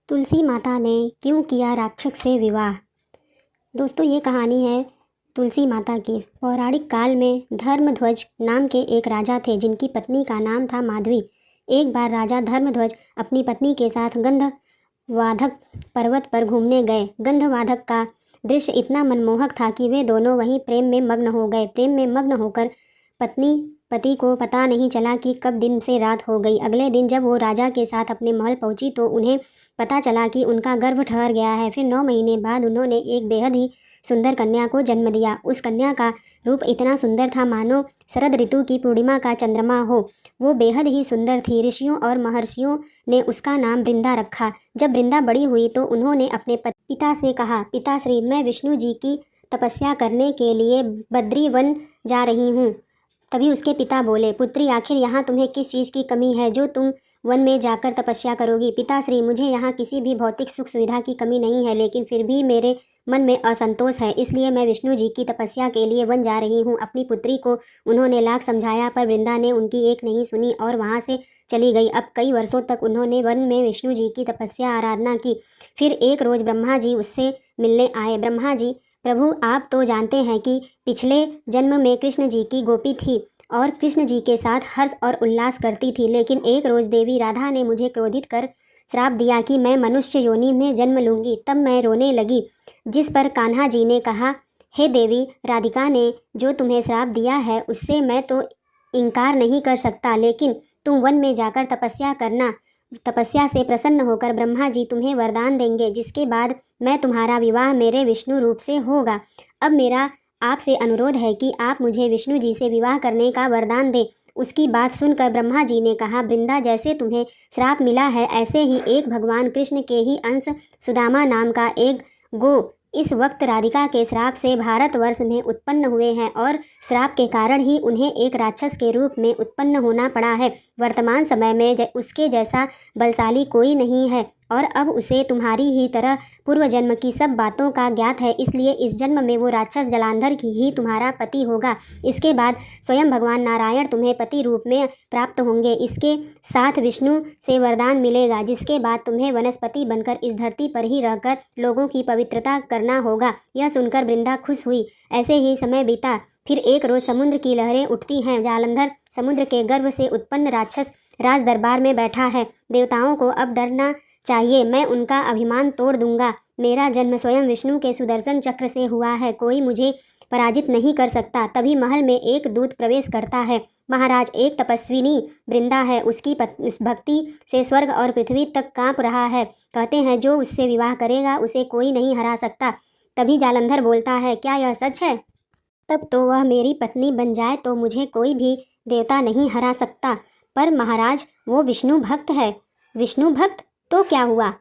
तुलसी माता ने क्यों किया राक्षस से विवाह। दोस्तों, ये कहानी है तुलसी माता की। पौराणिक काल में धर्मध्वज नाम के एक राजा थे जिनकी पत्नी का नाम था माधवी। एक बार राजा धर्मध्वज अपनी पत्नी के साथ गंधवाधक पर्वत पर घूमने गए। गंधवाधक का दृश्य इतना मनमोहक था कि वे दोनों वहीं प्रेम में मग्न हो गए। प्रेम में मग्न होकर पति को पता नहीं चला कि कब दिन से रात हो गई। अगले दिन जब वो राजा के साथ अपने महल पहुंची तो उन्हें पता चला कि उनका गर्भ ठहर गया है। फिर 9 महीने बाद उन्होंने एक बेहद ही सुंदर कन्या को जन्म दिया। उस कन्या का रूप इतना सुंदर था मानो शरद ऋतु की पूर्णिमा का चंद्रमा हो। वो बेहद ही सुंदर थी। ऋषियों और महर्षियों ने उसका नाम वृंदा रखा। जब वृंदा बड़ी हुई तो उन्होंने अपने पिता से कहा, पिताश्री, मैं विष्णु जी की तपस्या करने के लिए बद्री वन जा रही हूँ। तभी उसके पिता बोले, पुत्री, आखिर यहाँ तुम्हें किस चीज़ की कमी है जो तुम वन में जाकर तपस्या करोगी। पिताश्री, मुझे यहाँ किसी भी भौतिक सुख सुविधा की कमी नहीं है, लेकिन फिर भी मेरे मन में असंतोष है, इसलिए मैं विष्णु जी की तपस्या के लिए वन जा रही हूँ। अपनी पुत्री को उन्होंने लाख समझाया पर वृंदा ने उनकी एक नहीं सुनी और वहाँ से चली गई। अब कई वर्षों तक उन्होंने वन में विष्णु जी की तपस्या आराधना की। फिर एक रोज़ ब्रह्मा जी उससे मिलने आए। ब्रह्मा जी, प्रभु, आप तो जानते हैं कि पिछले जन्म में कृष्ण जी की गोपी थी और कृष्ण जी के साथ हर्ष और उल्लास करती थी, लेकिन एक रोज़ देवी राधा ने मुझे क्रोधित कर श्राप दिया कि मैं मनुष्य योनि में जन्म लूँगी। तब मैं रोने लगी, जिस पर कान्हा जी ने कहा, हे देवी, राधिका ने जो तुम्हें श्राप दिया है उससे मैं तो इनकार नहीं कर सकता, लेकिन तुम वन में जाकर तपस्या करना। तपस्या से प्रसन्न होकर ब्रह्मा जी तुम्हें वरदान देंगे, जिसके बाद मैं तुम्हारा विवाह मेरे विष्णु रूप से होगा। अब मेरा आपसे अनुरोध है कि आप मुझे विष्णु जी से विवाह करने का वरदान दें। उसकी बात सुनकर ब्रह्मा जी ने कहा, वृंदा, जैसे तुम्हें श्राप मिला है ऐसे ही एक भगवान कृष्ण के ही अंश सुदामा नाम का एक गो इस वक्त राधिका के श्राप से भारतवर्ष में उत्पन्न हुए हैं और श्राप के कारण ही उन्हें एक राक्षस के रूप में उत्पन्न होना पड़ा है। वर्तमान समय में उसके जैसा बलशाली कोई नहीं है और अब उसे तुम्हारी ही तरह पूर्व जन्म की सब बातों का ज्ञात है, इसलिए इस जन्म में वो राक्षस जलांधर की ही तुम्हारा पति होगा। इसके बाद स्वयं भगवान नारायण तुम्हें पति रूप में प्राप्त होंगे। इसके साथ विष्णु से वरदान मिलेगा, जिसके बाद तुम्हें वनस्पति बनकर इस धरती पर ही रहकर लोगों की पवित्रता करना होगा। यह सुनकर वृंदा खुश हुई। ऐसे ही समय बीता। फिर एक रोज़ समुद्र की लहरें उठती हैं। जालंधर समुद्र के गर्भ से उत्पन्न राक्षस राज दरबार में बैठा है। देवताओं को अब डरना चाहिए, मैं उनका अभिमान तोड़ दूंगा। मेरा जन्म स्वयं विष्णु के सुदर्शन चक्र से हुआ है, कोई मुझे पराजित नहीं कर सकता। तभी महल में एक दूत प्रवेश करता है। महाराज, एक तपस्विनी वृंदा है, उसकी भक्ति से स्वर्ग और पृथ्वी तक कांप रहा है। कहते हैं जो उससे विवाह करेगा उसे कोई नहीं हरा सकता। तभी जालंधर बोलता है, क्या यह सच है? तब तो वह मेरी पत्नी बन जाए तो मुझे कोई भी देवता नहीं हरा सकता। पर महाराज, वो विष्णु भक्त है। विष्णु भक्त? तो क्या हुआ?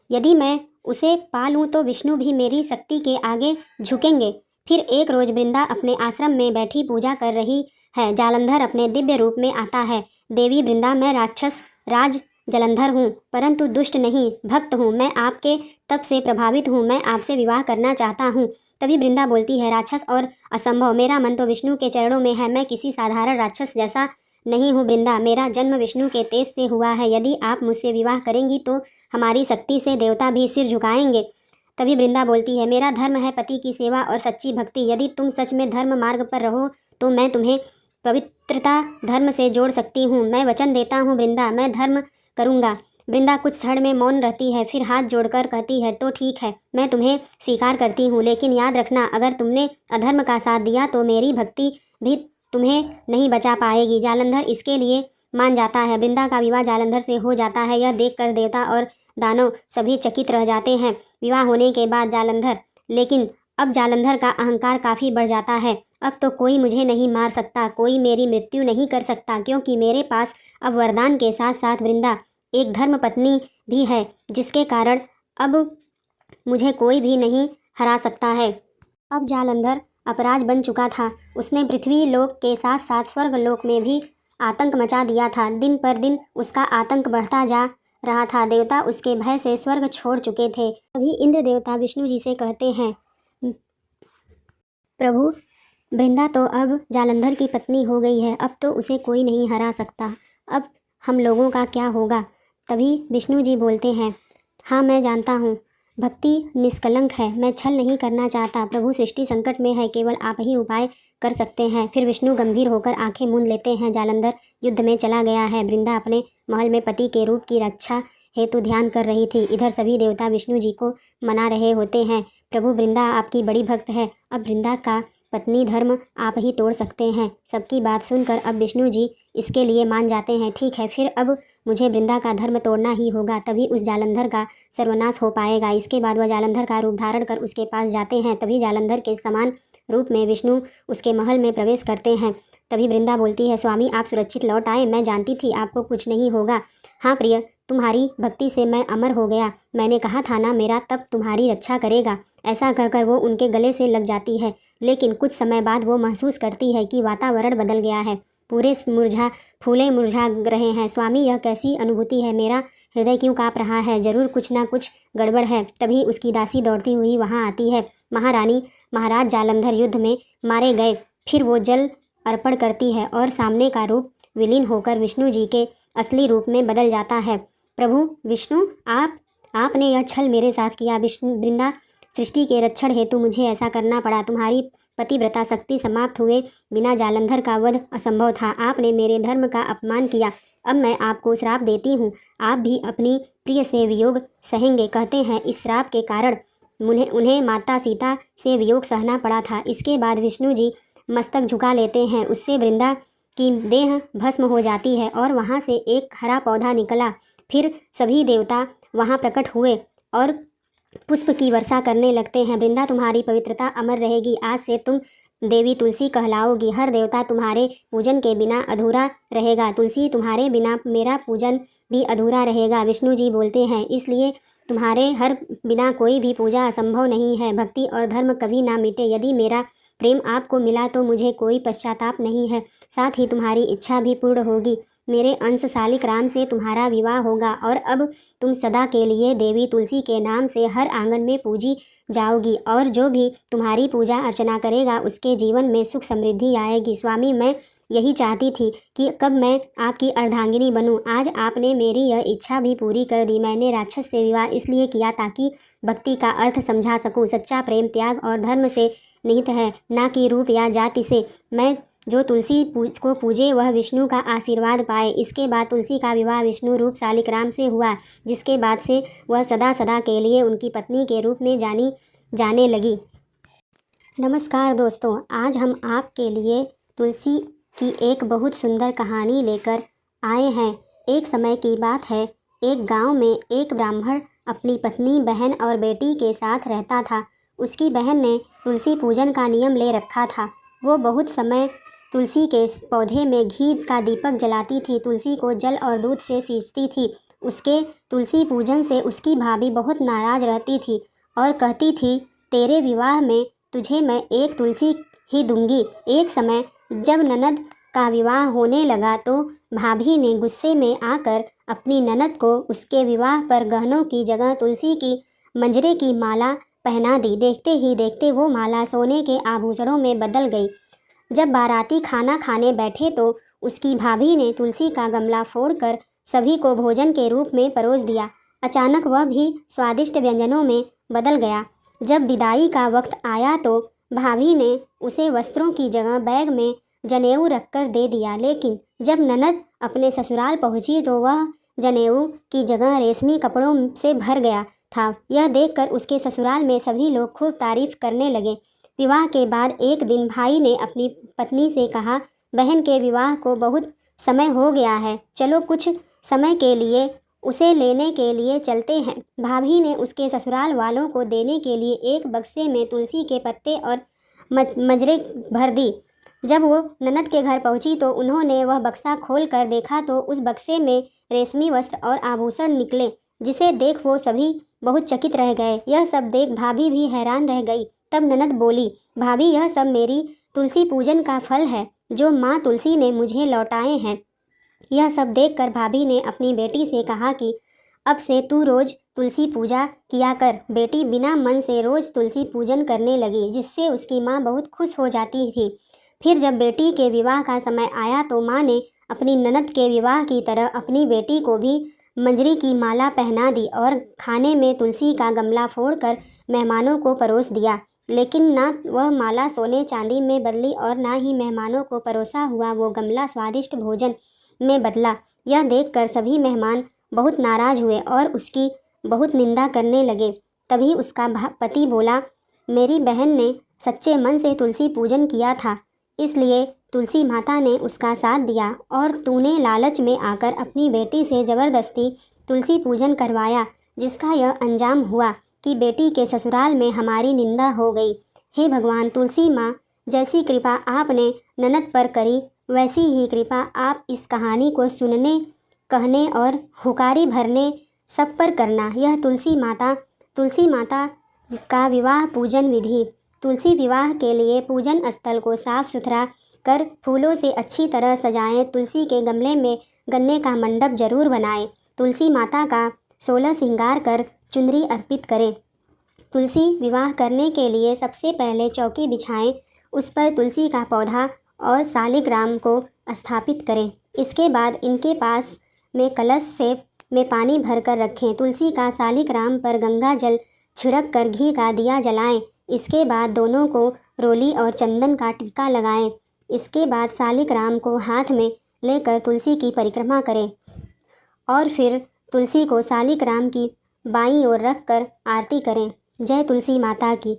यदि मैं उसे पा लूँ तो विष्णु भी मेरी शक्ति के आगे झुकेंगे। फिर एक रोज़ वृंदा अपने आश्रम में बैठी पूजा कर रही है। जालंधर अपने दिव्य रूप में आता है। देवी वृंदा, मैं राक्षस राज जलंधर हूँ, परंतु दुष्ट नहीं, भक्त हूँ। मैं आपके तप से प्रभावित हूँ, मैं आपसे विवाह करना चाहता हूँ। तभी वृंदा बोलती है, राक्षस और असंभव, मेरा मन तो विष्णु के चरणों में है। मैं किसी साधारण राक्षस जैसा नहीं हूँ वृंदा, मेरा जन्म विष्णु के तेज से हुआ है। यदि आप मुझसे विवाह करेंगी तो हमारी शक्ति से देवता भी सिर झुकाएंगे। तभी वृंदा बोलती है, मेरा धर्म है पति की सेवा और सच्ची भक्ति। यदि तुम सच में धर्म मार्ग पर रहो तो मैं तुम्हें पवित्रता धर्म से जोड़ सकती हूँ। मैं वचन देता हूँ वृंदा, मैं धर्म करूँगा। वृंदा कुछ क्षण में मौन रहती है, फिर हाथ जोड़कर कहती है, तो ठीक है, मैं तुम्हें स्वीकार करती हूँ, लेकिन याद रखना, अगर तुमने अधर्म का साथ दिया तो मेरी भक्ति भी तुम्हें नहीं बचा पाएगी। जालंधर इसके लिए मान जाता है। वृंदा का विवाह जालंधर से हो जाता है। यह देखकर देवता और दानव सभी चकित रह जाते हैं। विवाह होने के बाद लेकिन अब जालंधर का अहंकार काफ़ी बढ़ जाता है। अब तो कोई मुझे नहीं मार सकता, कोई मेरी मृत्यु नहीं कर सकता, क्योंकि मेरे पास अब वरदान के साथ साथ वृंदा एक धर्म पत्नी भी है, जिसके कारण अब मुझे कोई भी नहीं हरा सकता है। अब जालंधर अपराज बन चुका था। उसने पृथ्वी लोक के साथ साथ स्वर्ग लोक में भी आतंक मचा दिया था। दिन पर दिन उसका आतंक बढ़ता जा रहा था। देवता उसके भय से स्वर्ग छोड़ चुके थे। तभी इंद्र देवता विष्णु जी से कहते हैं, प्रभु, वृंदा तो अब जालंधर की पत्नी हो गई है, अब तो उसे कोई नहीं हरा सकता। अब हम लोगों का क्या होगा? तभी विष्णु जी बोलते हैं, हाँ मैं जानता हूँ, भक्ति निष्कलंक है, मैं छल नहीं करना चाहता। प्रभु सृष्टि संकट में है, केवल आप ही उपाय कर सकते हैं। फिर विष्णु गंभीर होकर आंखें मूंद लेते हैं। जालंधर युद्ध में चला गया है। वृंदा अपने महल में पति के रूप की रक्षा हेतु ध्यान कर रही थी। इधर सभी देवता विष्णु जी को मना रहे होते हैं। प्रभु वृंदा आपकी बड़ी भक्त है, अब वृंदा का पत्नी धर्म आप ही तोड़ सकते हैं। सबकी बात सुनकर अब विष्णु जी इसके लिए मान जाते हैं। ठीक है, फिर अब मुझे वृंदा का धर्म तोड़ना ही होगा, तभी उस जालंधर का सर्वनाश हो पाएगा। इसके बाद वह जालंधर का रूप धारण कर उसके पास जाते हैं। तभी जालंधर के समान रूप में विष्णु उसके महल में प्रवेश करते हैं। तभी वृंदा बोलती है, स्वामी आप सुरक्षित लौट आए, मैं जानती थी आपको कुछ नहीं होगा। हाँ प्रिय, तुम्हारी भक्ति से मैं अमर हो गया। मैंने कहा था ना, मेरा तप तुम्हारी रक्षा करेगा। ऐसा कहकर वो उनके गले से लग जाती है। लेकिन कुछ समय बाद वो महसूस करती है कि वातावरण बदल गया है, पूरे फूले मुरझा रहे हैं। स्वामी यह कैसी अनुभूति है, मेरा हृदय क्यों काँप रहा है, जरूर कुछ ना कुछ गड़बड़ है। तभी उसकी दासी दौड़ती हुई वहाँ आती है। महारानी, महाराज जालंधर युद्ध में मारे गए। फिर वो जल अर्पण करती है और सामने का रूप विलीन होकर विष्णु जी के असली रूप में बदल जाता है। प्रभु विष्णु, आपने यह छल मेरे साथ किया। वृंदा सृष्टि के रक्षण हेतु मुझे ऐसा करना पड़ा। तुम्हारी पतिव्रता शक्ति समाप्त हुए बिना जालंधर का वध असंभव था। आपने मेरे धर्म का अपमान किया। अब मैं आपको श्राप देती हूँ, आप भी अपनी प्रिय से वियोग सहेंगे। कहते हैं इस श्राप के कारण उन्हें माता सीता से वियोग सहना पड़ा था। इसके बाद विष्णु जी मस्तक झुका लेते हैं। उससे वृंदा की देह भस्म हो जाती है और वहाँ से एक हरा पौधा निकला। फिर सभी देवता वहाँ प्रकट हुए और पुष्प की वर्षा करने लगते हैं। वृंदा, तुम्हारी पवित्रता अमर रहेगी। आज से तुम देवी तुलसी कहलाओगी। हर देवता तुम्हारे पूजन के बिना अधूरा रहेगा। तुलसी, तुम्हारे बिना मेरा पूजन भी अधूरा रहेगा। विष्णु जी बोलते हैं, इसलिए तुम्हारे हर बिना कोई भी पूजा असंभव नहीं है। भक्ति और धर्म कभी ना मिटे। यदि मेरा प्रेम आपको मिला तो मुझे कोई पश्चाताप नहीं है। साथ ही तुम्हारी इच्छा भी पूर्ण होगी। मेरे अंश शालिक राम से तुम्हारा विवाह होगा और अब तुम सदा के लिए देवी तुलसी के नाम से हर आंगन में पूजी जाओगी और जो भी तुम्हारी पूजा अर्चना करेगा उसके जीवन में सुख समृद्धि आएगी। स्वामी, मैं यही चाहती थी कि कब मैं आपकी अर्धांगिनी बनूं। आज आपने मेरी यह इच्छा भी पूरी कर दी। मैंने राक्षस से विवाह इसलिए किया ताकि भक्ति का अर्थ समझा सकूं। सच्चा प्रेम त्याग और धर्म से निहित है, ना कि रूप या जाति से। मैं जो तुलसी को पूजे वह विष्णु का आशीर्वाद पाए। इसके बाद तुलसी का विवाह विष्णु रूप शालिक राम से हुआ, जिसके बाद से वह सदा सदा के लिए उनकी पत्नी के रूप में जाने लगी। नमस्कार दोस्तों, आज हम आपके लिए तुलसी की एक बहुत सुंदर कहानी लेकर आए हैं। एक समय की बात है, एक गांव में एक ब्राह्मण अपनी पत्नी, बहन और बेटी के साथ रहता था। उसकी बहन ने तुलसी पूजन का नियम ले रखा था। वो बहुत समय तुलसी के पौधे में घी का दीपक जलाती थी, तुलसी को जल और दूध से सींचती थी। उसके तुलसी पूजन से उसकी भाभी बहुत नाराज़ रहती थी और कहती थी, तेरे विवाह में तुझे मैं एक तुलसी ही दूंगी। एक समय जब ननद का विवाह होने लगा तो भाभी ने गुस्से में आकर अपनी ननद को उसके विवाह पर गहनों की जगह तुलसी की मंजरे की माला पहना दी। देखते ही देखते वो माला सोने के आभूषणों में बदल गई। जब बाराती खाना खाने बैठे तो उसकी भाभी ने तुलसी का गमला फोड़कर सभी को भोजन के रूप में परोस दिया। अचानक वह भी स्वादिष्ट व्यंजनों में बदल गया। जब विदाई का वक्त आया तो भाभी ने उसे वस्त्रों की जगह बैग में जनेऊ रखकर दे दिया। लेकिन जब ननद अपने ससुराल पहुंची तो वह जनेऊ की जगह रेशमी कपड़ों से भर गया था। यह देखकर उसके ससुराल में सभी लोग खूब तारीफ करने लगे। विवाह के बाद एक दिन भाई ने अपनी पत्नी से कहा, बहन के विवाह को बहुत समय हो गया है, चलो कुछ समय के लिए उसे लेने के लिए चलते हैं। भाभी ने उसके ससुराल वालों को देने के लिए एक बक्से में तुलसी के पत्ते और मजरे भर दी। जब वो ननद के घर पहुंची तो उन्होंने वह बक्सा खोल कर देखा तो उस बक्से में रेशमी वस्त्र और आभूषण निकले, जिसे देख वो सभी बहुत चकित रह गए। यह सब देख भाभी भी हैरान रह गई। तब ननद बोली, भाभी यह सब मेरी तुलसी पूजन का फल है जो माँ तुलसी ने मुझे लौटाए हैं। यह सब देखकर भाभी ने अपनी बेटी से कहा कि अब से तू रोज़ तुलसी पूजा किया कर। बेटी बिना मन से रोज़ तुलसी पूजन करने लगी, जिससे उसकी माँ बहुत खुश हो जाती थी। फिर जब बेटी के विवाह का समय आया तो माँ ने अपनी ननद के विवाह की तरह अपनी बेटी को भी मंजरी की माला पहना दी और खाने में तुलसी का गमला फोड़कर मेहमानों को परोस दिया। लेकिन ना वह माला सोने चांदी में बदली और ना ही मेहमानों को परोसा हुआ वो गमला स्वादिष्ट भोजन में बदला। यह देखकर सभी मेहमान बहुत नाराज़ हुए और उसकी बहुत निंदा करने लगे। तभी उसका पति बोला, मेरी बहन ने सच्चे मन से तुलसी पूजन किया था, इसलिए तुलसी माता ने उसका साथ दिया और तूने लालच में आकर अपनी बेटी से ज़बरदस्ती तुलसी पूजन करवाया, जिसका यह अंजाम हुआ कि बेटी के ससुराल में हमारी निंदा हो गई। हे भगवान, तुलसी माँ जैसी कृपा आपने ननद पर करी, वैसी ही कृपा आप इस कहानी को सुनने, कहने और हुकारी भरने सब पर करना। यह तुलसी माता का विवाह पूजन विधि। तुलसी विवाह के लिए पूजन स्थल को साफ सुथरा कर फूलों से अच्छी तरह सजाएं। तुलसी के गमले में गन्ने का मंडप जरूर बनाएं। तुलसी माता का 16 श्रृंगार कर चुनरी अर्पित करें। तुलसी विवाह करने के लिए सबसे पहले चौकी बिछाएं, उस पर तुलसी का पौधा और शालिग्राम को स्थापित करें। इसके बाद इनके पास में कलश में पानी भरकर रखें। तुलसी का शालिग्राम पर गंगा जल छिड़क कर घी का दिया जलाएं। इसके बाद दोनों को रोली और चंदन का टीका लगाएं। इसके बाद शालिग्राम को हाथ में लेकर तुलसी की परिक्रमा करें और फिर तुलसी को शालिग्राम की बाईं ओर रख कर आरती करें। जय तुलसी माता की।